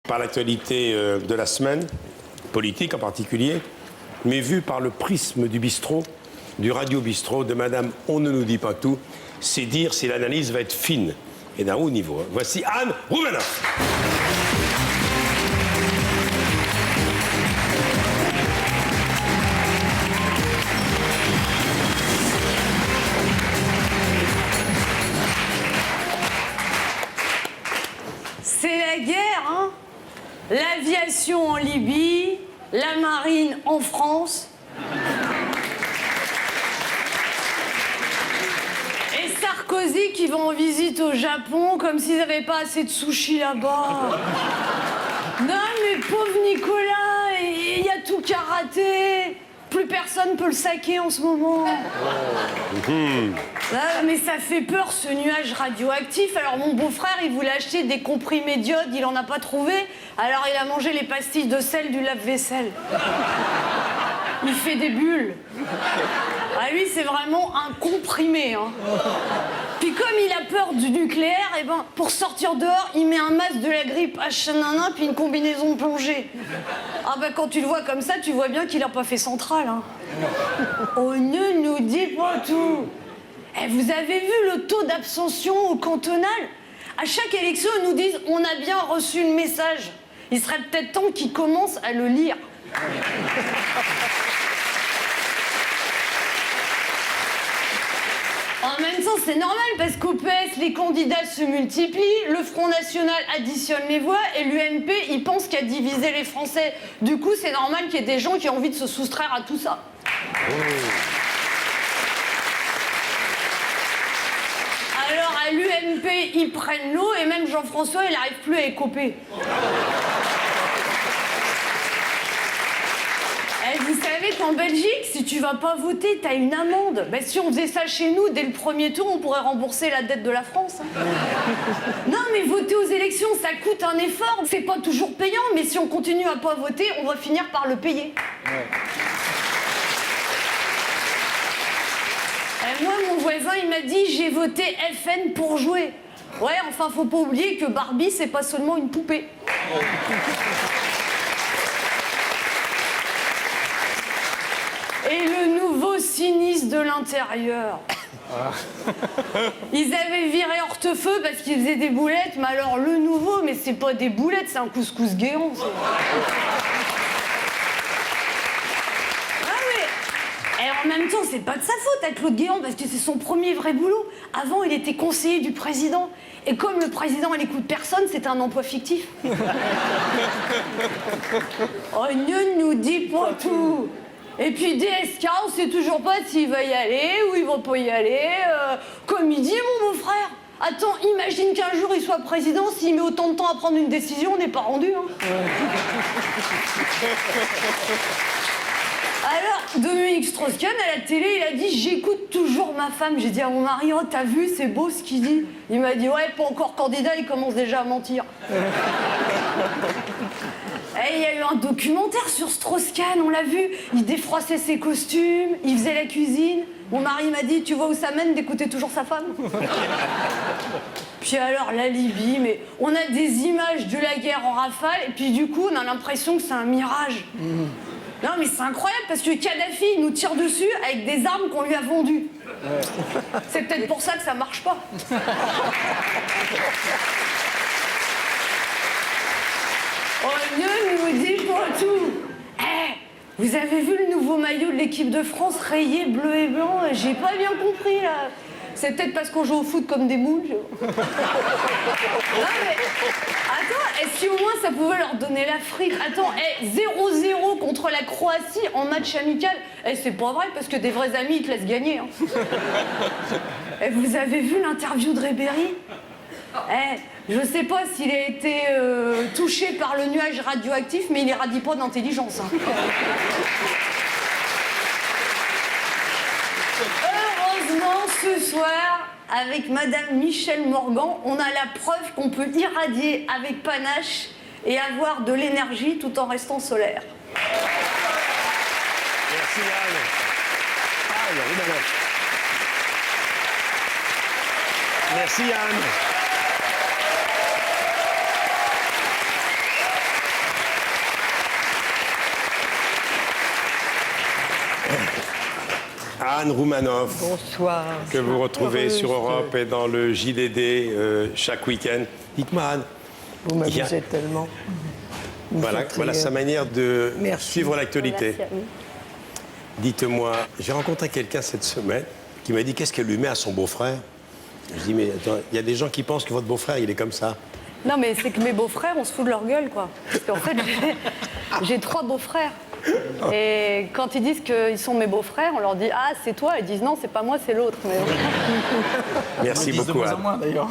par l'actualité de la semaine, politique en particulier, mais vu par le prisme du bistrot, du radio bistrot, de Madame On ne nous dit pas tout. C'est dire si l'analyse va être fine et d'un haut niveau. Voici Anne Roumanoff. C'est la guerre, hein? L'aviation en Libye, la marine en France. Et Sarkozy qui va en visite au Japon comme s'ils n'avaient pas assez de sushi là-bas. Non mais pauvre Nicolas, il y a tout qu'à rater. Plus personne peut le saquer en ce moment. Ah, mais ça fait peur ce nuage radioactif. Alors mon beau-frère, il voulait acheter des comprimés d'iode, il en a pas trouvé. Alors il a mangé les pastilles de sel du lave-vaisselle. Il fait des bulles. Ah lui, c'est vraiment un comprimé. Hein. Puis comme il a peur du nucléaire, eh ben, pour sortir dehors, il met un masque de la grippe H1N1 puis une combinaison de plongée. Ah ben quand tu le vois comme ça, tu vois bien qu'il a pas fait centrale. Hein. Oh, ne nous dis pas tout. Eh, vous avez vu le taux d'abstention au cantonal? À chaque élection, ils nous disent « on a bien reçu le message ». Il serait peut-être temps qu'ils commencent à le lire. En même temps, c'est normal parce qu'au PS, les candidats se multiplient, le Front National additionne les voix et l'UMP, il pense qu'à diviser les Français. Du coup, c'est normal qu'il y ait des gens qui ont envie de se soustraire à tout ça. Alors, à l'UMP, ils prennent l'eau et même Jean-François, il n'arrive plus à écoper. Vous savez qu'en Belgique, si tu vas pas voter, t'as une amende. Ben, si on faisait ça chez nous, dès le premier tour, on pourrait rembourser la dette de la France. Hein. Non, mais voter aux élections, ça coûte un effort. C'est pas toujours payant, mais si on continue à pas voter, on va finir par le payer. Ouais. Et moi, mon voisin, il m'a dit, j'ai voté FN pour jouer. Ouais, enfin, faut pas oublier que Barbie, c'est pas seulement une poupée. Et le nouveau sinistre de l'intérieur. Ils avaient viré Hortefeux parce qu'ils faisaient des boulettes, mais alors le nouveau, mais c'est pas des boulettes, c'est un couscous guéant. Ah oui. Et en même temps, c'est pas de sa faute à Claude Guéant parce que c'est son premier vrai boulot. Avant, il était conseiller du président. Et comme le président, il écoute personne, c'est un emploi fictif. Oh, ne nous dis pas tout. Et puis DSK, on sait toujours pas s'il va y aller ou il va pas y aller. Comme il dit, mon beau-frère. Attends, imagine qu'un jour il soit président, s'il met autant de temps à prendre une décision, on n'est pas rendu. Hein. Alors, Dominique Strauss-Kahn, à la télé, il a dit « J'écoute toujours ma femme ». J'ai dit à mon mari « Oh, t'as vu, c'est beau ce qu'il dit ». Il m'a dit « Ouais, pas encore candidat, il commence déjà à mentir ». Et il y a eu un documentaire sur Strauss-Kahn, on l'a vu. Il défroissait ses costumes, il faisait la cuisine. Mon mari m'a dit « Tu vois où ça mène d'écouter toujours sa femme ?» Puis alors, la Libye, mais on a des images de la guerre en rafale, et puis du coup, on a l'impression que c'est un mirage. Non, mais c'est incroyable, parce que Kadhafi, il nous tire dessus avec des armes qu'on lui a vendues. C'est peut-être pour ça que ça marche pas. Oh, ne nous dis pas tout. Vous avez vu le nouveau maillot de l'équipe de France rayé bleu et blanc? J'ai pas bien compris, là. C'est peut-être parce qu'on joue au foot comme des moules. Non, mais... Attends, est-ce qu'au moins ça pouvait leur donner la frite? Attends, 0-0 contre la Croatie en match amical. C'est pas vrai, parce que des vrais amis, ils te laissent gagner. Hein. Vous avez vu l'interview de Ribéry? Je sais pas s'il a été touché par le nuage radioactif, mais il irradie pas d'intelligence. Hein. Heureusement, ce soir, avec Madame Michèle Morgan, on a la preuve qu'on peut irradier avec panache et avoir de l'énergie tout en restant solaire. Merci Anne. Merci Anne. Anne Roumanoff, Bonsoir. que vous retrouvez Heureuse sur Europe et dans le JDD chaque week-end. Dites-moi, Anne, Vous m'amusez tellement. Vous me voilà, faites voilà rire. sa manière de Merci. suivre l'actualité. Merci à vous. Dites-moi, j'ai rencontré quelqu'un cette semaine qui m'a dit qu'est-ce qu'elle lui met à son beau-frère. Je dis, mais attends, il y a des gens qui pensent que votre beau-frère, il est comme ça. Non, mais c'est que mes beaux-frères, on se fout de leur gueule, quoi. Parce qu'en fait, j'ai 3 beaux-frères. Et quand ils disent qu'ils sont mes beaux-frères, on leur dit « Ah, c'est toi ?» Ils disent « Non, c'est pas moi, c'est l'autre. » Mais... Merci Ils disent de beaucoup, moins en Anne. moins, d'ailleurs.